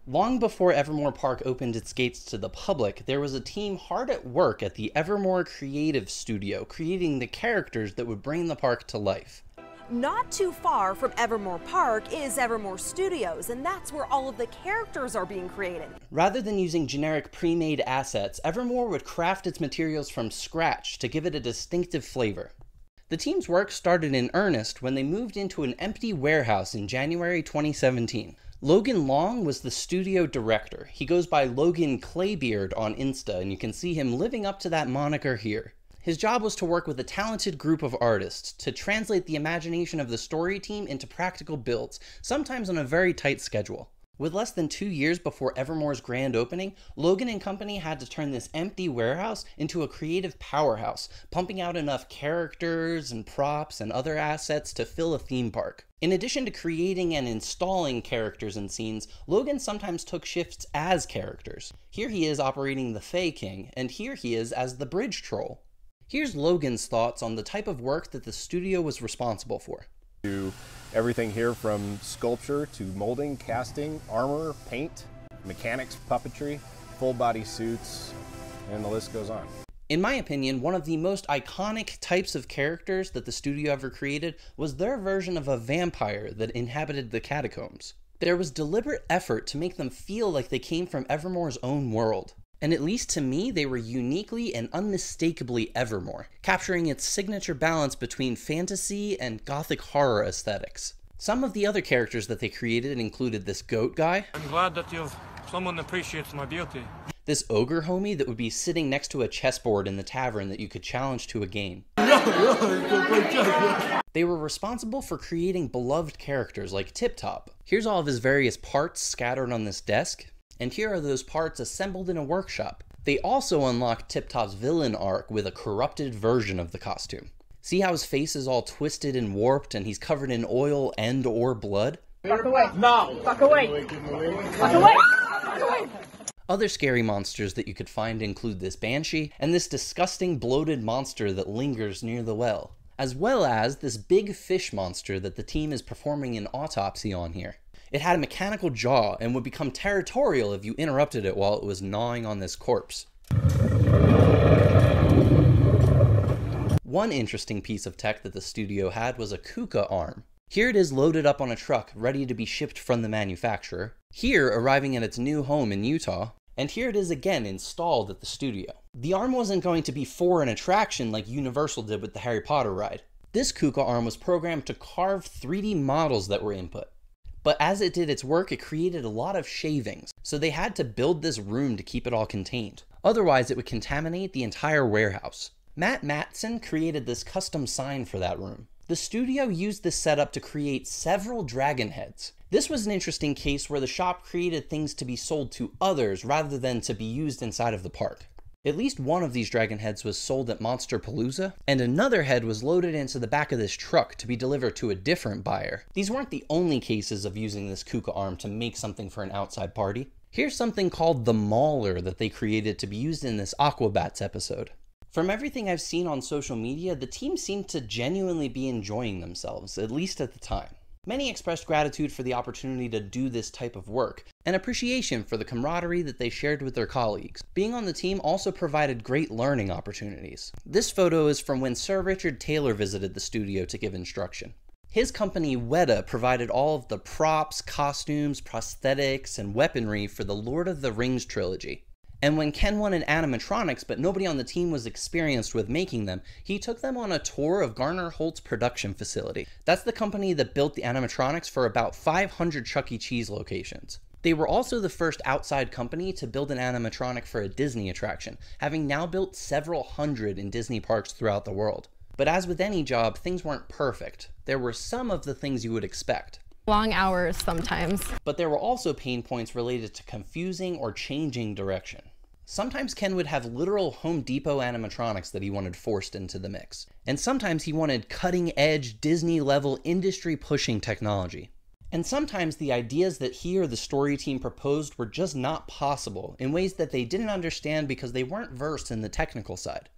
Long before Evermore Park opened its gates to the public, there was a team hard at work at the Evermore Creative Studio, creating the characters that would bring the park to life. Not too far from Evermore Park is Evermore Studios, and that's where all of the characters are being created. Rather than using generic pre-made assets, Evermore would craft its materials from scratch to give it a distinctive flavor. The team's work started in earnest when they moved into an empty warehouse in January 2017. Logan Long was the studio director. He goes by Logan Claybeard on Insta, and you can see him living up to that moniker here. His job was to work with a talented group of artists to translate the imagination of the story team into practical builds, sometimes on a very tight schedule. With less than 2 years before Evermore's grand opening, Logan and company had to turn this empty warehouse into a creative powerhouse, pumping out enough characters and props and other assets to fill a theme park. In addition to creating and installing characters and scenes, Logan sometimes took shifts as characters. Here he is operating the Fae King, and here he is as the Bridge Troll. Here's Logan's thoughts on the type of work that the studio was responsible for. Everything here from sculpture to molding, casting, armor, paint, mechanics, puppetry, full body suits, and the list goes on. In my opinion, one of the most iconic types of characters that the studio ever created was their version of a vampire that inhabited the catacombs. There was deliberate effort to make them feel like they came from Evermore's own world. And at least to me, they were uniquely and unmistakably Evermore, capturing its signature balance between fantasy and gothic horror aesthetics. Some of the other characters that they created included this goat guy. I'm glad that someone appreciates my beauty. This ogre homie that would be sitting next to a chessboard in the tavern that you could challenge to a game. They were responsible for creating beloved characters like Tip Top. Here's all of his various parts scattered on this desk. And here are those parts assembled in a workshop. They also unlocked Tip Top's villain arc with a corrupted version of the costume. See how his face is all twisted and warped and he's covered in oil and or blood? Fuck away. No. Fuck away. Fuck away. Fuck away. Other scary monsters that you could find include this banshee and this disgusting bloated monster that lingers near the well, as well as this big fish monster that the team is performing an autopsy on here. It had a mechanical jaw and would become territorial if you interrupted it while it was gnawing on this corpse. One interesting piece of tech that the studio had was a KUKA arm. Here it is loaded up on a truck, ready to be shipped from the manufacturer. Here, arriving at its new home in Utah. And here it is again installed at the studio. The arm wasn't going to be for an attraction like Universal did with the Harry Potter ride. This KUKA arm was programmed to carve 3D models that were input. But as it did its work, it created a lot of shavings, so they had to build this room to keep it all contained. Otherwise, it would contaminate the entire warehouse. Matt Matson created this custom sign for that room. The studio used this setup to create several dragon heads. This was an interesting case where the shop created things to be sold to others rather than to be used inside of the park. At least one of these dragon heads was sold at Monsterpalooza, and another head was loaded into the back of this truck to be delivered to a different buyer. These weren't the only cases of using this KUKA arm to make something for an outside party. Here's something called the Mauler that they created to be used in this Aquabats episode. From everything I've seen on social media, the team seemed to genuinely be enjoying themselves, at least at the time. Many expressed gratitude for the opportunity to do this type of work, and appreciation for the camaraderie that they shared with their colleagues. Being on the team also provided great learning opportunities. This photo is from when Sir Richard Taylor visited the studio to give instruction. His company, Weta, provided all of the props, costumes, prosthetics, and weaponry for the Lord of the Rings trilogy. And when Ken wanted animatronics, but nobody on the team was experienced with making them, he took them on a tour of Garner Holt's production facility. That's the company that built the animatronics for about 500 Chuck E. Cheese locations. They were also the first outside company to build an animatronic for a Disney attraction, having now built several hundred in Disney parks throughout the world. But as with any job, things weren't perfect. There were some of the things you would expect. Long hours sometimes. But there were also pain points related to confusing or changing direction. Sometimes Ken would have literal Home Depot animatronics that he wanted forced into the mix. And sometimes he wanted cutting-edge, Disney-level, industry-pushing technology. And sometimes the ideas that he or the story team proposed were just not possible in ways that they didn't understand because they weren't versed in the technical side.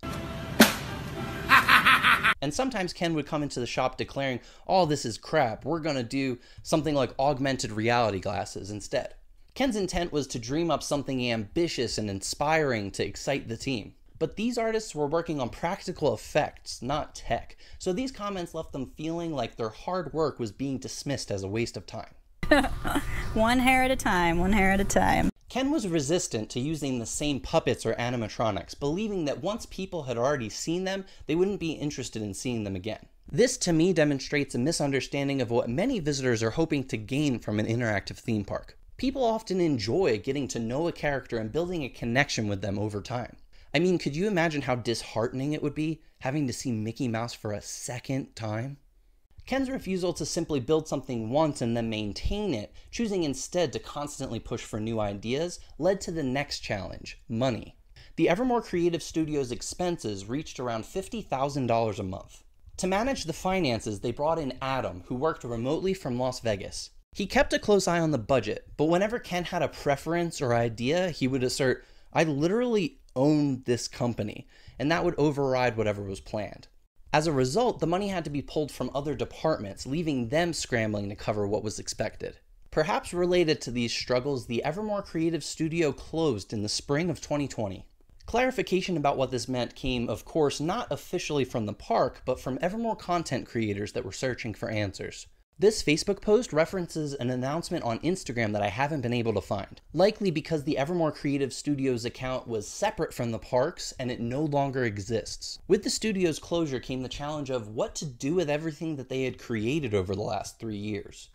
And sometimes Ken would come into the shop declaring, "Oh, this is crap, we're gonna do something like augmented reality glasses instead." Ken's intent was to dream up something ambitious and inspiring to excite the team. But these artists were working on practical effects, not tech, so these comments left them feeling like their hard work was being dismissed as a waste of time. One hair at a time, one hair at a time. Ken was resistant to using the same puppets or animatronics, believing that once people had already seen them, they wouldn't be interested in seeing them again. This, to me, demonstrates a misunderstanding of what many visitors are hoping to gain from an interactive theme park. People often enjoy getting to know a character and building a connection with them over time. I mean, could you imagine how disheartening it would be having to see Mickey Mouse for a second time? Ken's refusal to simply build something once and then maintain it, choosing instead to constantly push for new ideas, led to the next challenge, money. The Evermore Creative Studio's expenses reached around $50,000 a month. To manage the finances, they brought in Adam, who worked remotely from Las Vegas. He kept a close eye on the budget, but whenever Ken had a preference or idea, he would assert, "I literally own this company," and that would override whatever was planned. As a result, the money had to be pulled from other departments, leaving them scrambling to cover what was expected. Perhaps related to these struggles, the Evermore Creative Studio closed in the spring of 2020. Clarification about what this meant came, of course, not officially from the park, but from Evermore content creators that were searching for answers. This Facebook post references an announcement on Instagram that I haven't been able to find, likely because the Evermore Creative Studios account was separate from the parks and it no longer exists. With the studio's closure came the challenge of what to do with everything that they had created over the last 3 years.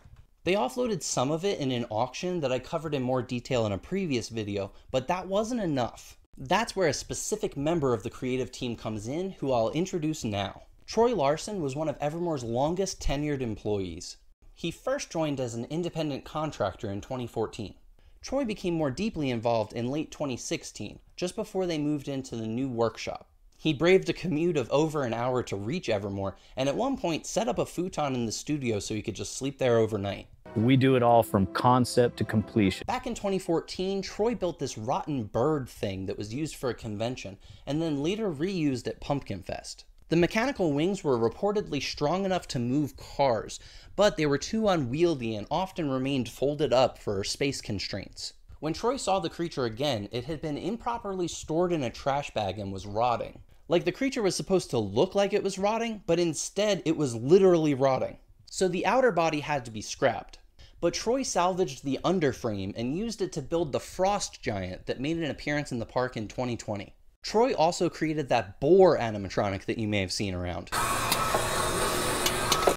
They offloaded some of it in an auction that I covered in more detail in a previous video, but that wasn't enough. That's where a specific member of the creative team comes in, who I'll introduce now. Troy Larson was one of Evermore's longest tenured employees. He first joined as an independent contractor in 2014. Troy became more deeply involved in late 2016, just before they moved into the new workshop. He braved a commute of over an hour to reach Evermore, and at one point set up a futon in the studio so he could just sleep there overnight. We do it all from concept to completion. Back in 2014, Troy built this rotten bird thing that was used for a convention, and then later reused at Pumpkin Fest. The mechanical wings were reportedly strong enough to move cars, but they were too unwieldy and often remained folded up for space constraints. When Troy saw the creature again, it had been improperly stored in a trash bag and was rotting. Like the creature was supposed to look like it was rotting, but instead it was literally rotting. So the outer body had to be scrapped. But Troy salvaged the underframe and used it to build the Frost Giant that made an appearance in the park in 2020. Troy also created that boar animatronic that you may have seen around,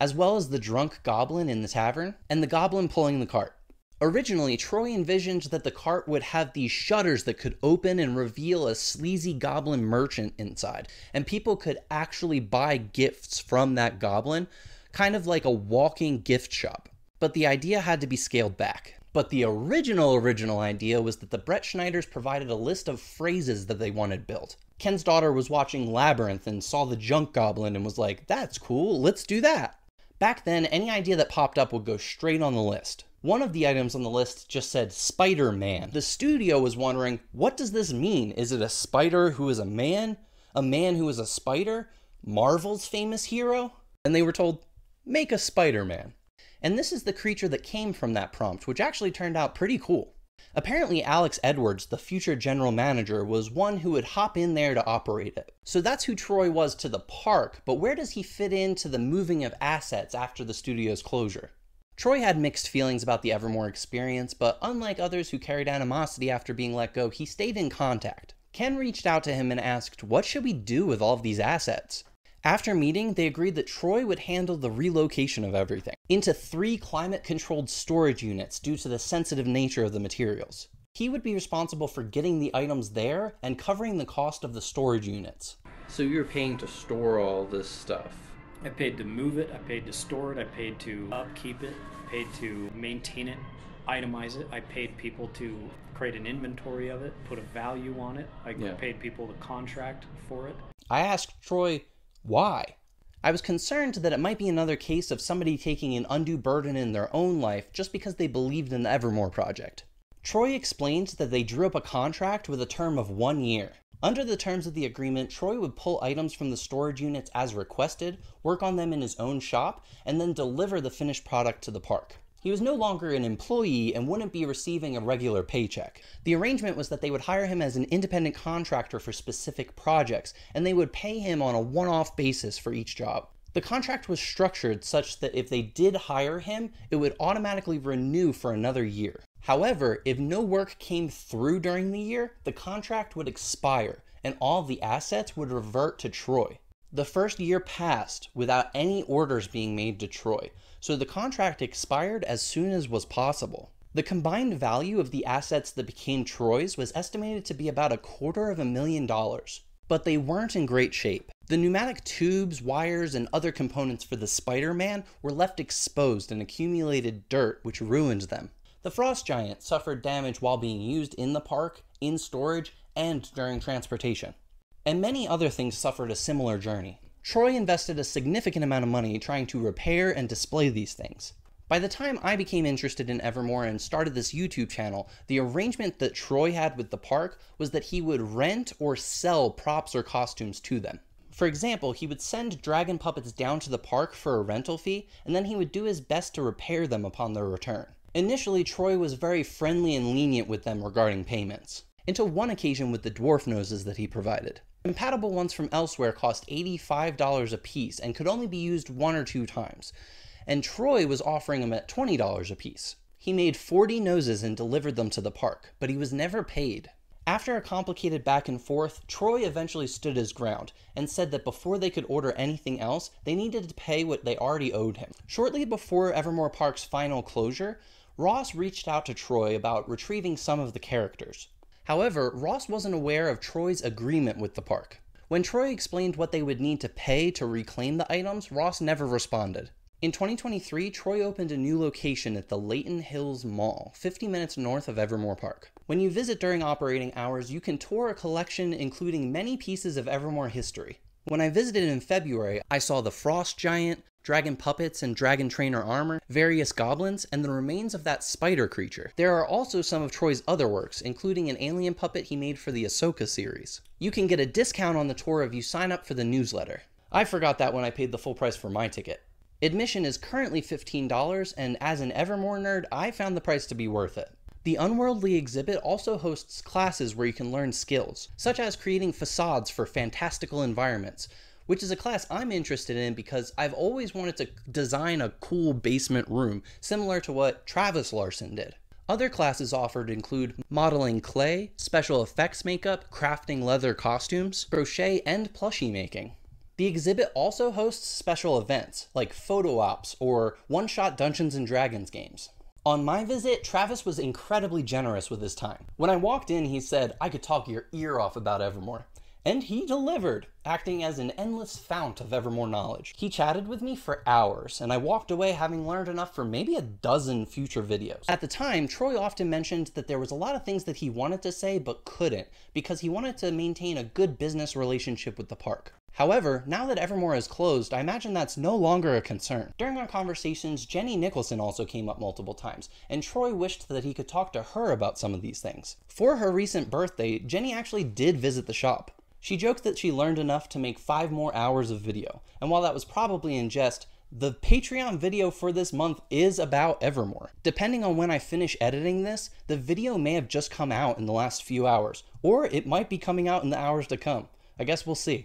as well as the drunk goblin in the tavern, and the goblin pulling the cart. Originally, Troy envisioned that the cart would have these shutters that could open and reveal a sleazy goblin merchant inside, and people could actually buy gifts from that goblin, kind of like a walking gift shop. But the idea had to be scaled back. But the original idea was that the Brett Schneiders provided a list of phrases that they wanted built. Ken's daughter was watching Labyrinth and saw the junk goblin and was like, "That's cool, let's do that." Back then, any idea that popped up would go straight on the list. One of the items on the list just said Spider-Man. The studio was wondering, what does this mean? Is it a spider who is a man? A man who is a spider? Marvel's famous hero? And they were told, make a Spider-Man. And this is the creature that came from that prompt, which actually turned out pretty cool. Apparently Alex Edwards, the future general manager, was one who would hop in there to operate it. So that's who Troy was to the park, but where does he fit into the moving of assets after the studio's closure? Troy had mixed feelings about the Evermore experience, but unlike others who carried animosity after being let go, he stayed in contact. Ken reached out to him and asked, what should we do with all of these assets? After meeting, they agreed that Troy would handle the relocation of everything into 3 climate-controlled storage units due to the sensitive nature of the materials. He would be responsible for getting the items there and covering the cost of the storage units. So you're paying to store all this stuff? I paid to move it, I paid to store it, I paid to upkeep it, I paid to maintain it, itemize it, I paid people to create an inventory of it, put a value on it, I paid people to contract for it. I asked Troy, why? I was concerned that it might be another case of somebody taking an undue burden in their own life just because they believed in the Evermore project. Troy explained that they drew up a contract with a term of 1 year. Under the terms of the agreement, Troy would pull items from the storage units as requested, work on them in his own shop, and then deliver the finished product to the park. He was no longer an employee and wouldn't be receiving a regular paycheck. The arrangement was that they would hire him as an independent contractor for specific projects, and they would pay him on a one-off basis for each job. The contract was structured such that if they did hire him, it would automatically renew for another year. However, if no work came through during the year, the contract would expire, and all the assets would revert to Troy. The first year passed without any orders being made to Troy, so the contract expired as soon as was possible. The combined value of the assets that became Troy's was estimated to be about $250,000, but they weren't in great shape. The pneumatic tubes, wires, and other components for the Spider-Man were left exposed and accumulated dirt, which ruined them. The Frost Giant suffered damage while being used in the park, in storage, and during transportation. And many other things suffered a similar journey. Troy invested a significant amount of money trying to repair and display these things. By the time I became interested in Evermore and started this YouTube channel, the arrangement that Troy had with the park was that he would rent or sell props or costumes to them. For example, he would send dragon puppets down to the park for a rental fee, and then he would do his best to repair them upon their return. Initially, Troy was very friendly and lenient with them regarding payments, until one occasion with the dwarf noses that he provided. Compatible ones from elsewhere cost $85 a piece and could only be used 1 or 2 times, and Troy was offering them at $20 a piece. He made 40 noses and delivered them to the park, but he was never paid. After a complicated back and forth, Troy eventually stood his ground and said that before they could order anything else, they needed to pay what they already owed him. Shortly before Evermore Park's final closure, Ross reached out to Troy about retrieving some of the characters. However, Ross wasn't aware of Troy's agreement with the park. When Troy explained what they would need to pay to reclaim the items, Ross never responded. In 2023, Troy opened a new location at the Layton Hills Mall, 50 minutes north of Evermore Park. When you visit during operating hours, you can tour a collection including many pieces of Evermore history. When I visited in February, I saw the Frost Giant, dragon puppets and dragon trainer armor, various goblins, and the remains of that spider creature. There are also some of Troy's other works, including an alien puppet he made for the Ahsoka series. You can get a discount on the tour if you sign up for the newsletter. I forgot that when I paid the full price for my ticket. Admission is currently $15, and as an Evermore nerd, I found the price to be worth it. The Unworldly exhibit also hosts classes where you can learn skills, such as creating facades for fantastical environments, which is a class I'm interested in because I've always wanted to design a cool basement room, similar to what Travis Larson did. Other classes offered include modeling clay, special effects makeup, crafting leather costumes, crochet, and plushie making. The exhibit also hosts special events, like photo ops or one-shot Dungeons & Dragons games. On my visit, Travis was incredibly generous with his time. When I walked in, he said, "I could talk your ear off about Evermore." And he delivered, acting as an endless fount of Evermore knowledge. He chatted with me for hours, and I walked away having learned enough for maybe a dozen future videos. At the time, Troy often mentioned that there was a lot of things that he wanted to say but couldn't, because he wanted to maintain a good business relationship with the park. However, now that Evermore is closed, I imagine that's no longer a concern. During our conversations, Jenny Nicholson also came up multiple times, and Troy wished that he could talk to her about some of these things. For her recent birthday, Jenny actually did visit the shop. She joked that she learned enough to make 5 more hours of video, and while that was probably in jest, the Patreon video for this month is about Evermore. Depending on when I finish editing this, the video may have just come out in the last few hours, or it might be coming out in the hours to come. I guess we'll see.